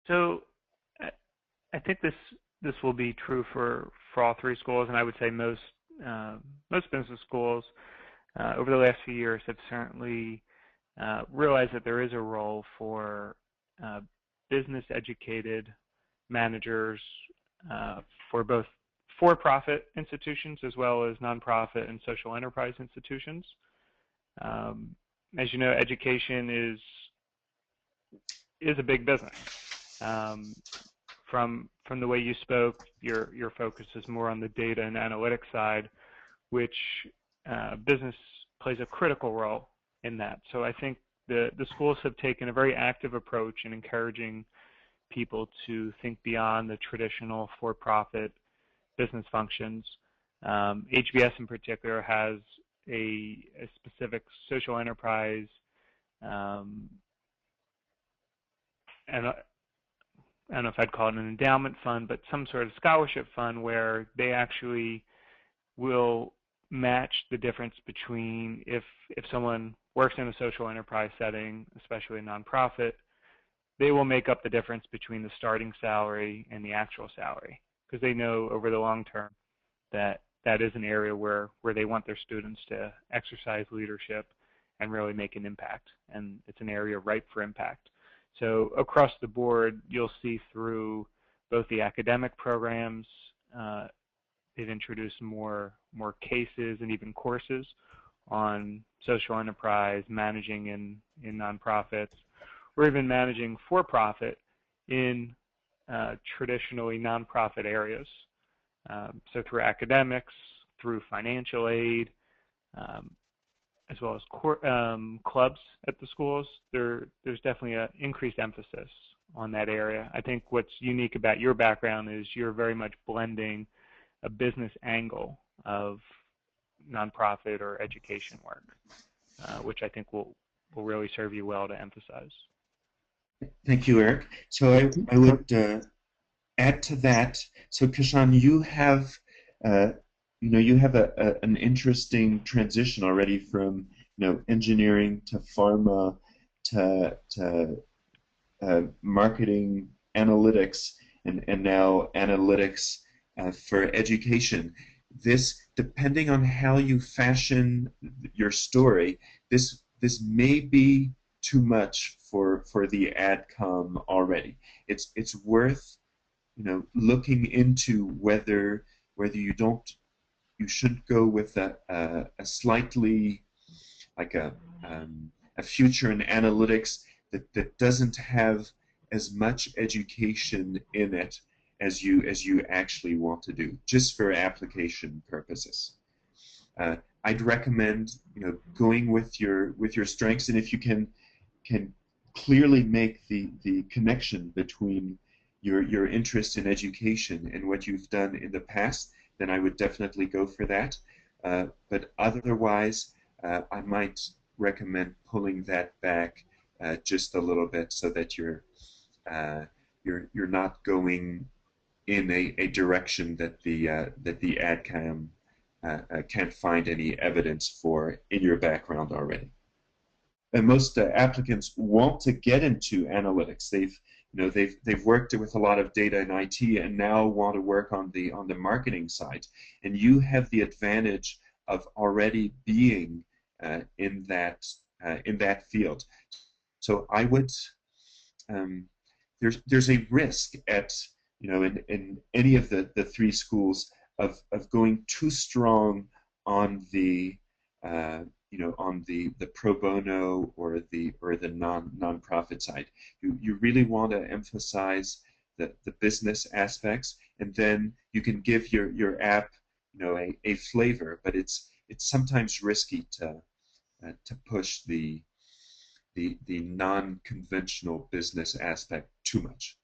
So I I think this will be true for all three schools, and I would say most business schools over the last few years have certainly realized that there is a role for uh, business educated managers for both for-profit institutions as well as nonprofit and social enterprise institutions. Um, as you know, education is a big business. Um, from the way you spoke, your focus is more on the data and analytics side, which business plays a critical role in that. So I think the schools have taken a very active approach in encouraging people to think beyond the traditional for-profit business functions. HBS in particular has a specific social enterprise um, and I don't know if I'd call it an endowment fund, but some sort of scholarship fund where they actually will match the difference between if someone works in a social enterprise setting, especially a nonprofit, they will make up the difference between the starting salary and the actual salary because they know over the long term that that is an area where they want their students to exercise leadership and really make an impact, and it's an area ripe for impact. So across the board, you'll see through both the academic programs, they've introduced more cases and even courses on social enterprise, managing in nonprofits, or even managing for-profit in traditionally nonprofit areas. So through academics, through financial aid, um, as well as clubs at the schools, there's definitely an increased emphasis on that area. I think what's unique about your background is you're very much blending a business angle of nonprofit or education work, which I think will really serve you well to emphasize. Thank you, Eric. So I would add to that. So Kashan, uh, you have an interesting transition already from engineering to pharma to marketing analytics and now analytics for education. This, depending on how you fashion your story, this may be too much for the AdCom already. It's worth looking into whether you should go with a slightly like a future in analytics that doesn't have as much education in it as you actually want to do, just for application purposes. I'd recommend going with your strengths, and if you can clearly make the connection between your interest in education and what you've done in the past, then I would definitely go for that. But otherwise, I might recommend pulling that back just a little bit so that you're not going in a direction that the AdCam can't find any evidence for in your background already. And most applicants want to get into analytics. They've worked with a lot of data in IT and now want to work on the marketing side. And you have the advantage of already being in that field. So I would there's a risk at in any of the three schools of going too strong on the on the pro bono or the nonprofit side. You really want to emphasize the business aspects, and then you can give your app a flavor, but it's sometimes risky to push the non-conventional business aspect too much.